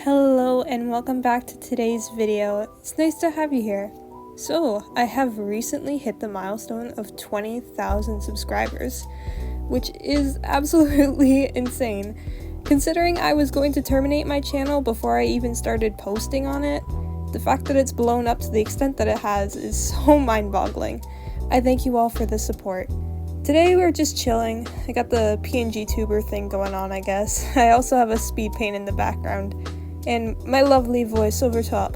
Hello and welcome back to today's video. It's nice to have you here. So, I have recently hit the milestone of 20,000 subscribers, which is absolutely insane. Considering I was going to terminate my channel before I even started posting on it, the fact that it's blown up to the extent that it has is so mind-boggling. I thank you all for the support. Today we're just chilling. I got the PNG tuber thing going on, I guess. I also have a speed paint in the background, and my lovely voice over top.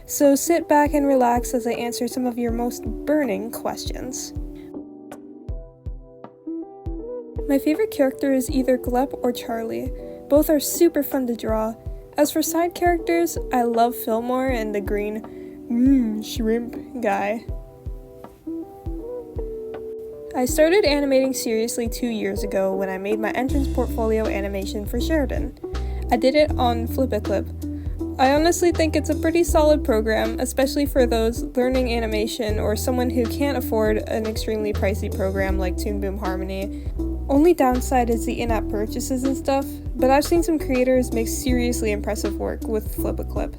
So sit back and relax as I answer some of your most burning questions. My favorite character is either Glep or Charlie. Both are super fun to draw. As for side characters, I love Fillmore and the green shrimp guy. I started animating seriously 2 years ago when I made my entrance portfolio animation for Sheridan. I did it on Flip-a-Clip. I honestly think it's a pretty solid program, especially for those learning animation or someone who can't afford an extremely pricey program like Toon Boom Harmony. Only downside is the in-app purchases and stuff, but I've seen some creators make seriously impressive work with Flip-a-Clip.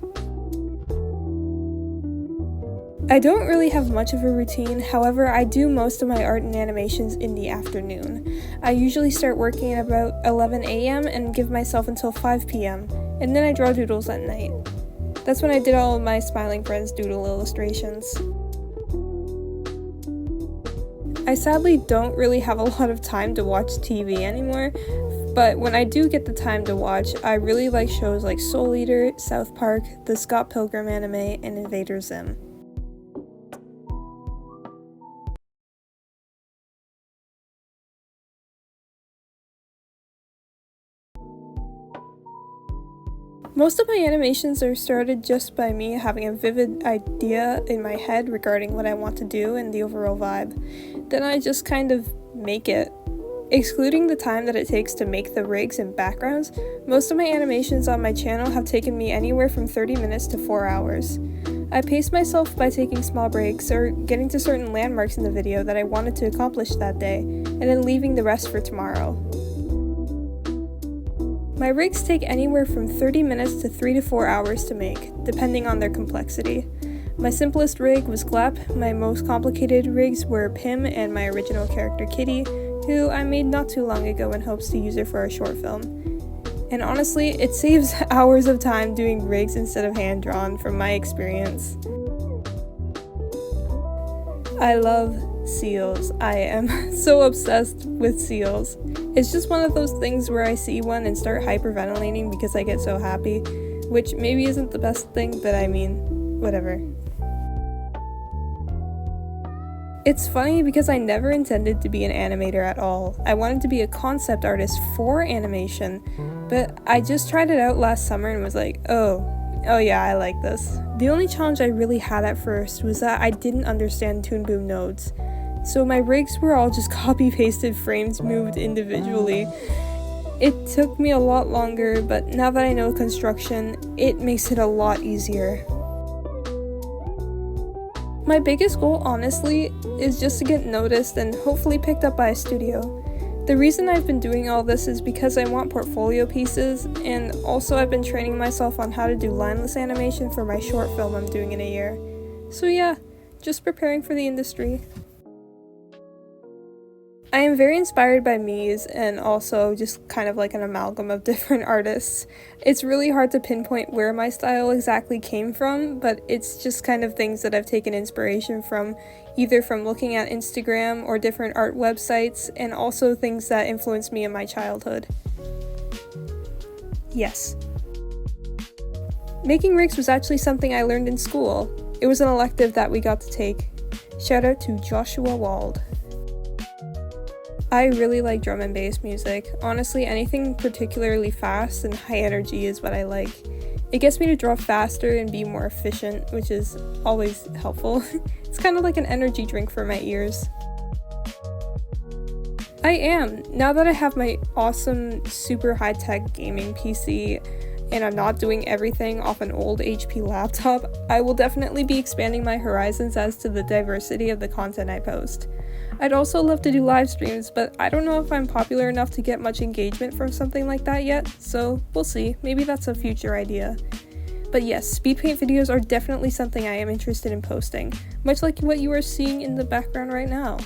I don't really have much of a routine, however I do most of my art and animations in the afternoon. I usually start working at about 11 a.m. and give myself until 5 p.m, and then I draw doodles at night. That's when I did all of my Smiling Friends doodle illustrations. I sadly don't really have a lot of time to watch TV anymore, but when I do get the time to watch, I really like shows like Soul Eater, South Park, the Scott Pilgrim anime, and Invader Zim. Most of my animations are started just by me having a vivid idea in my head regarding what I want to do and the overall vibe. Then I just kind of make it. Excluding the time that it takes to make the rigs and backgrounds, most of my animations on my channel have taken me anywhere from 30 minutes to 4 hours. I pace myself by taking small breaks or getting to certain landmarks in the video that I wanted to accomplish that day, and then leaving the rest for tomorrow. My rigs take anywhere from 30 minutes to 3 to 4 hours to make, depending on their complexity. My simplest rig was Glep, my most complicated rigs were Pim and my original character Kitty, who I made not too long ago in hopes to use her for a short film. And honestly, it saves hours of time doing rigs instead of hand-drawn from my experience. I love seals. I am so obsessed with seals. It's just one of those things where I see one and start hyperventilating because I get so happy, which maybe isn't the best thing, but I mean, whatever. It's funny because I never intended to be an animator at all. I wanted to be a concept artist for animation, but I just tried it out last summer and was like, oh yeah, I like this. The only challenge I really had at first was that I didn't understand Toon Boom nodes. So my rigs were all just copy-pasted frames moved individually. It took me a lot longer, but now that I know construction, it makes it a lot easier. My biggest goal, honestly, is just to get noticed and hopefully picked up by a studio. The reason I've been doing all this is because I want portfolio pieces, and also I've been training myself on how to do lineless animation for my short film I'm doing in a year. So yeah, just preparing for the industry. I am very inspired by Mies and also just kind of like an amalgam of different artists. It's really hard to pinpoint where my style exactly came from, but it's just kind of things that I've taken inspiration from, either from looking at Instagram or different art websites, and also things that influenced me in my childhood. Yes. Making rigs was actually something I learned in school. It was an elective that we got to take. Shout out to Joshua Wald. I really like drum and bass music. Honestly, anything particularly fast and high energy is what I like. It gets me to draw faster and be more efficient, which is always helpful. It's kind of like an energy drink for my ears. I am. Now that I have my awesome, super high-tech gaming PC, and I'm not doing everything off an old HP laptop, I will definitely be expanding my horizons as to the diversity of the content I post. I'd also love to do live streams, but I don't know if I'm popular enough to get much engagement from something like that yet, so we'll see. Maybe that's a future idea. But yes, speed paint videos are definitely something I am interested in posting, much like what you are seeing in the background right now.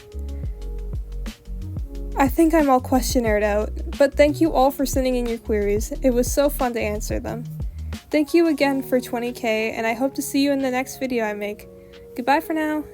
I think I'm all questionnaire out, but thank you all for sending in your queries. It was so fun to answer them. Thank you again for 20k, and I hope to see you in the next video I make. Goodbye for now.